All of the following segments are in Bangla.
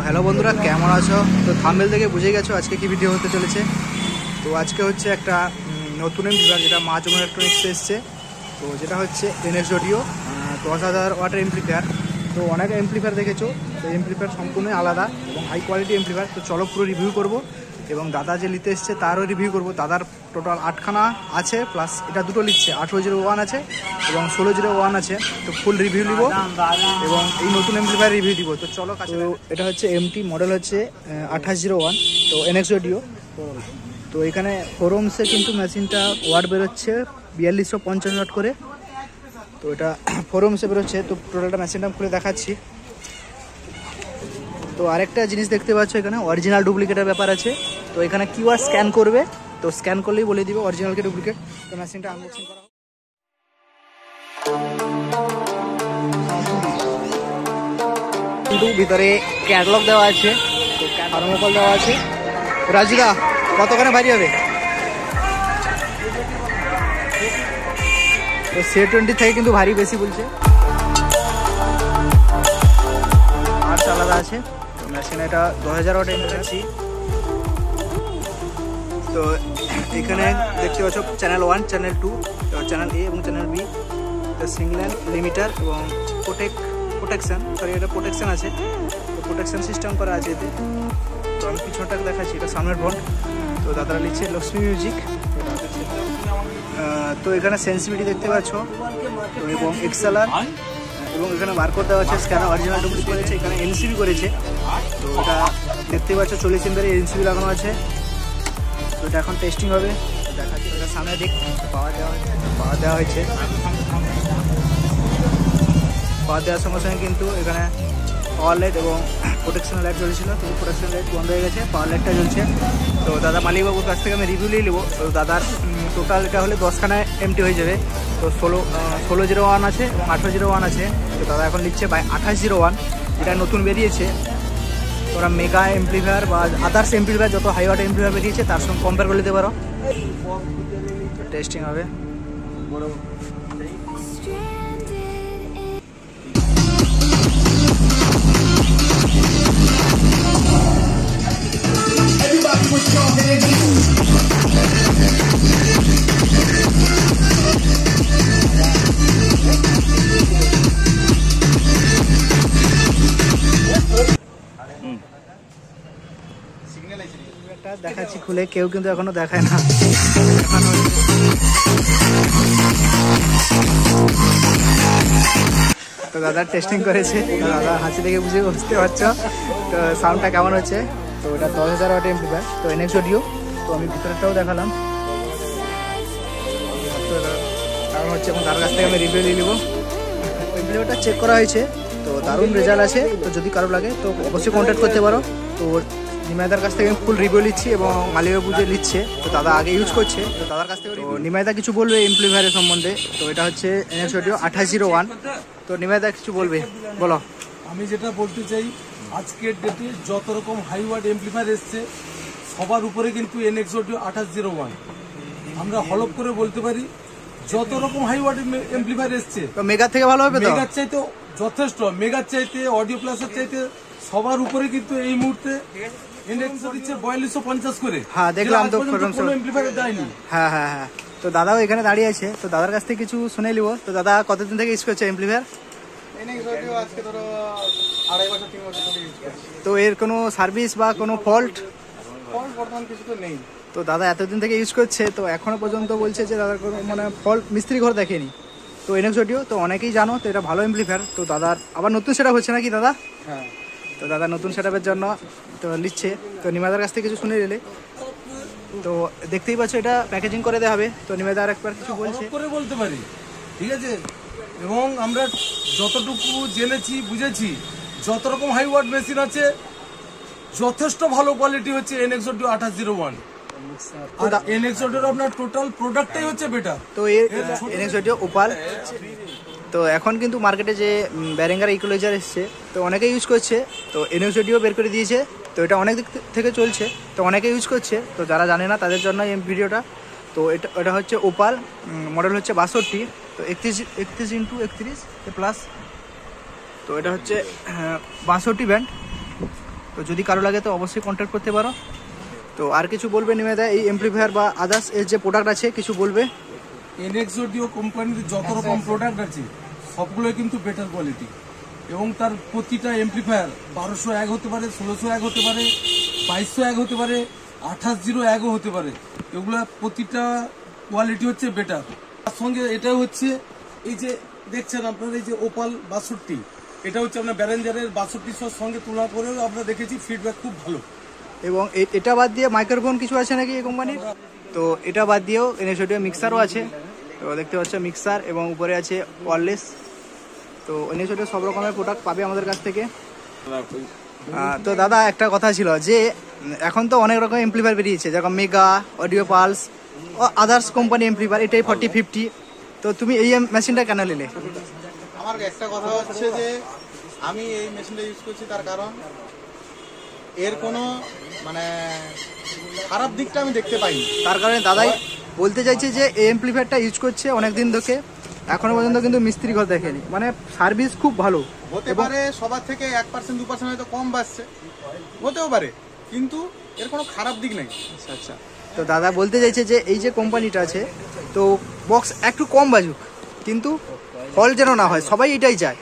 হ্যালো বন্ধুরা, কেমন আছো? তো থাম্বনেল থেকে বুঝে গেছো আজকে কি ভিডিও হতে চলেছে। তো আজকে হচ্ছে একটা নতুন এমপ্লিফায়ার যেটা মা যমুনা ইলেকট্রনিক্সে এসছে। তো যেটা হচ্ছে NX অডিও 10,000 ওয়াটের এমপ্লিফায়ার। তো অনেক এমপ্লিফায়ার দেখেছো, তো এমপ্লিফায়ার সম্পূর্ণই আলাদা এবং হাই কোয়ালিটি এমপ্লিফায়ার। তো চলো পুরো রিভিউ করব এবং দাদা যে নিতে এসছে তারও রিভিউ করব। দাদার টোটাল 8খানা আছে, প্লাস এটা দুটো লিখছে, 1801 আছে এবং 1601 আছে। তো ফুল রিভিউ নিব এবং এই নতুন এমপ্লিফায়ার রিভিউ দিব। তো চলো কাছে। এটা হচ্ছে MT মডেল হচ্ছে 2801, তো NX অডিও। তো এখানে 4 ohms কিন্তু মেশিনটা ওয়াট বেরোচ্ছে 4250 ওয়াট করে। তো এটা 4 ohms বেরোচ্ছে। তো টোটালটা মেশিনটা খুলে দেখাচ্ছি। তো আরেকটা জিনিস দেখতে পাচ্ছ, এখানে অরিজিনাল ডুপ্লিকেটের ব্যাপার আছে। তো এখানে কিউআর স্ক্যান করবে, তো স্ক্যান করলেই বলে দিবে অরিজিনালকে ডুপ্লিকেট। তো মেশিনটা আনবক্সিং করা হবে। কিন্তু ভিতরে ক্যাটালগ দেওয়া আছে, তো থার্মোকল দেওয়া আছে। রাজুদা কতখানে ভারী হবে? তো C20 থেকে কিন্তু ভারী বেশি বলছে। আর আলাদা আছে। তো মেশিন এটা 2000 ওয়াট এনেছি। তো এখানে দেখতে পাচ্ছ চ্যানেল 1, চ্যানেল 2, চ্যানেল A এবং চ্যানেল B, সিঙ্গেল লিমিটার এবং প্রোটেকশন এটা প্রোটেকশন আছে। তো প্রোটেকশন সিস্টেম করা আছে এতে। তো আমি পিছনটা দেখাচ্ছি, এটা সামনের ফ্রন্ট। তো দাদারা লিখছে লক্ষ্মী মিউজিক। তো এখানে সেন্সিটিভিটি দেখতে পাচ্ছ, তো এবং XLR এবং এখানে বারকোড দেওয়া আছে, স্ক্যানার অরিজিনাল ডুপ্লিকেট করেছে, এখানে NCB করেছে। তো এটা দেখতে পাচ্ছ 40 এমপিয়ারের NCB লাগানো আছে। তো এটা এখন টেস্টিং হবে, দেখাচ্ছি। এটা সামনে দিক পাওয়ার দেওয়া হয়েছে। পাওয়ার দেওয়ার সঙ্গে সঙ্গে কিন্তু এখানে পাওয়ার লাইট এবং প্রোটেকশন লাইট জ্বলছিল, তো প্রোটেকশন লাইট বন্ধ হয়ে গেছে, পাওয়ার লাইটটা জ্বলছে। তো দাদা মালিকবাবুর কাছ থেকে আমি রিভিউ নিয়ে নেবো। তো দাদার টোটাল এটা হলে 10খানা MT হয়ে যাবে। তো 1601 আছে এবং 1801 আছে। তো দাদা এখন লিখছে 2801, যেটা নতুন বেরিয়েছে। তোরা মেগা এমপ্লিফায়ার বা আদার্স এমপ্লিফায়ার যত হাই ওয়াট এমপ্লিফায়ার বেরিয়েছে তার সঙ্গে কম্পেয়ার করে নিতে পারো। টেস্টিং হবে। দেখাচ্ছি খুলে, কেউ কিন্তু এখনো দেখায় না। তো দাদা টেস্টিং করেছে, দাদা হাসি দেখে বুঝতে পারছো তো সাউন্ডটা কেমন হচ্ছে। তো এটা 10,000 ওয়াট এমপ্লিফায়ার, তো NX অডিও। তো আমি ভিতরেরটাও দেখালাম কারণ হচ্ছে, এবং তার কাছ থেকে আমি রিভিউ নিয়ে নেবো। এমপ্লিফায়ারটা চেক করা হয়েছে, তো দারুণ রেজাল্ট আছে। তো যদি কারো লাগে তো অবশ্যই কন্ট্যাক্ট করতে পারো। তো নিমাইদার কাছ থেকে ফুল রিভিউ নিচ্ছি এবং মালিকবাবু যে নিচ্ছে, তো দাদা আগে ইউজ করছে, তো দাদার কাছ থেকে নিমাইদা কিছু বলবে এমপ্লিফায়ারের সম্বন্ধে। তো এটা হচ্ছে NX অডিও 2801। তো নিমাইদা কিছু বলবে, বলো। আমি যেটা বলতে চাই, আজকের ডেটে যত রকম হাই ওয়াট এমপ্লিফায়ার এসছে সবার উপরে কিন্তু NX অডিও 2801। আমরা হলপ করে বলতে পারি যত রকম হাই ওয়াট এমপ্লিফায়ার এসছে তো মেগার থেকে ভালো হবে। মেগার চাইতে যথেষ্ট, মেগার চাইতে, অডিও প্লাসের চাইতে সবার উপরে কিন্তু এই মুহূর্তে NX দিচ্ছে 4250 করে। হ্যাঁ দেখলাম তো, কোনো এমপ্লিফায়ার দেয়নি। হ্যাঁ হ্যাঁ হ্যাঁ। তো দাদাও এখানে দাঁড়িয়ে আছে, তো দাদার কাছ থেকে কিছু শুনে নিব। তো দাদা কতদিন থেকে ইউজ করছে এমপ্লিফায়ার? আজকে ধরো 2.5 বছর 3 বছর ধরে ইউজ করছি। তো এর কোনো সার্ভিস বা কোনো ফল্ট? বর্তমান কিছু তো নেই। তো দাদা এতদিন থেকে ইউজ করছে, তো এখনো পর্যন্ত বলছে যে দাদার কোনো মানে ফল্ট মিস্ত্রি ঘর দেখেনি। তো NX অডিও তো অনেকেই জানো, তো এটা ভালো এমপ্লিফায়ার। তো দাদার আবার নতুন সেটআপ হচ্ছে নাকি দাদা? হ্যাঁ। তো দাদা নতুন সেটআপের জন্য তো লিখছে। তো নিমাদার কাছ থেকে কিছু শুনে নিলে, তো দেখতেই পাচ্ছ এটা প্যাকেজিং করে দেওয়া হবে। তো নিমাদা আরেকবার কিছু বলছে করে বলতে পারি, ঠিক আছে। এবং আমরা যতটুকু জেনেছি বুঝেছি, যত রকম হাই ওয়াট মেশিন আছে যথেষ্ট ভালো কোয়ালিটি হচ্ছে NX অডিও 2801। আর NX অডিওর আপনার টোটাল প্রোডাক্টটাই হচ্ছে বেটার। তো এর NX অডিও ওপাল। তো এখন কিন্তু মার্কেটে যে ব্যারেঙ্গার ইকুয়ালাইজার এসছে, তো অনেকে ইউজ করছে। তো NX অডিও বের করে দিয়েছে, তো এটা অনেক দিক থেকে চলছে, তো অনেকে ইউজ করছে। তো যারা জানে না তাদের জন্য এই ভিডিওটা। তো এটা হচ্ছে ওপাল, মডেল হচ্ছে 62। তো 31x31 প্লাস। তো এটা হচ্ছে 62 ব্যান্ড। তো যদি কারো লাগে তো অবশ্যই কন্ট্যাক্ট করতে পারো। তো আর কিছু বলবে নিমেদা এই এমপ্লিফায়ার বা আদার্স এর যে প্রোডাক্ট আছে কিছু বলবে? এনএক্স অডিও কোম্পানির যত রকম প্রোডাক্ট আছে সবগুলোই কিন্তু বেটার কোয়ালিটি, এবং তার প্রতিটা এমপ্লিফায়ার 1201 হতে পারে, 1601 হতে পারে, 2201 হতে পারে, 2801 হতে পারে। এগুলা প্রতিটা কোয়ালিটি হচ্ছে বেটার। তার সঙ্গে এটা হচ্ছে এই যে দেখছেন আপনার এই যে ওপাল 62, এটা হচ্ছে আপনার ব্যারেঞ্জারের 62 সঙ্গে তুলনা করেও আমরা দেখেছি ফিডব্যাক খুব ভালো। এবং এটা বাদ দিয়ে মাইক্রোফোন কিছু আছে নাকি এই কোম্পানির? তো এটা বাদ দিয়েও এনএক্স অডিও মিক্সারও আছে। তো দেখতে পাচ্ছ মিক্সার এবং উপরে আছে ওয়্যারলেস। তো এনএক্স অডিও সব রকমের প্রোডাক্ট পাবে আমাদের কাছ থেকে। তো দাদা একটা কথা ছিল যে এখন তো অনেক রকম এমপ্লিফায়ার বেরিয়েছে, যেরকম মেগা, অডিও পালস ও আদার্স কোম্পানি এমপ্লিফায়ার, এটাই 4050। তো তুমি এই মেশিনটা কেন নিলে? আমার একটা কথা হচ্ছে যে আমি এই মেশিনটা ইউজ করছি তার কারণ এর কোনো মানে খারাপ দিকটা আমি দেখতে পাইনি। তার কারণে দাদাই বলতে চাইছে যে এই এমপ্লিফায়ারটা ইউজ করছে অনেকদিন ধরে, এখনো পর্যন্ত কিন্তু মিস্ত্রি ঘর দেখেনি, মানে সার্ভিস খুব ভালো। হতে পারে সবার থেকে 1% 2% হয়তো কম বাজছে, হতেও পারে, কিন্তু এর কোনো খারাপ দিক নেই। আচ্ছা আচ্ছা। তো দাদা বলতে চাইছে যে এই যে কোম্পানিটা আছে তো বক্স একটু কম বাজুক, কিন্তু ফল যেন না হয়, সবাই এটাই চায়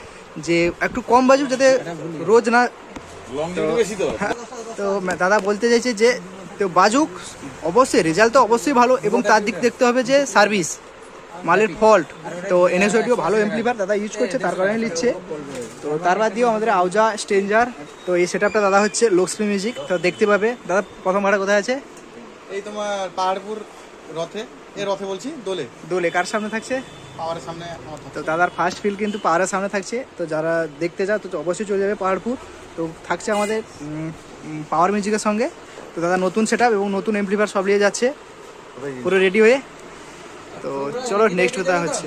যে একটু কম বাজুক যাতে রোজ না। তো দাদা বলতে চাইছে যে তো বাজুক, অবশ্যই রেজাল্ট তো অবশ্যই ভালো, এবং তার দিক দেখতে হবে যে সার্ভিস, মালের ফল্ট। তো এনএক্স অডিও ভালো এমপ্লিফায়ার দাদা ইউজ করছে, তার কারণে নিচ্ছে। তো তার বাদ দিয়েও আমাদের আউজা স্ট্রেঞ্জার, তো এই সেটআপটা দাদা হচ্ছে লক্সমি মিউজিক, তো দেখতে পাবে। দাদা প্রথম ভাড়া কোথায় আছে? এই তোমার পাহাড়পুর রথে, রথে বলছি দোলে, দোলে। কার সামনে থাকছে? পাওয়ারের সামনে আমার তো দাদার ফার্স্ট ফিল কিন্তু পাহাড়ের সামনে থাকছে। তো যারা দেখতে যাও তো অবশ্যই চলে যাবে পাহাড়পুর। তো থাকছে আমাদের পাওয়ার মিউজিকের সঙ্গে। তো দাদা নতুন সেটআপ এবং নতুন এমপ্লিফায়ার সব নিয়ে যাচ্ছে পুরো রেডি হয়ে। তো চলো নেক্সট কথা হচ্ছে।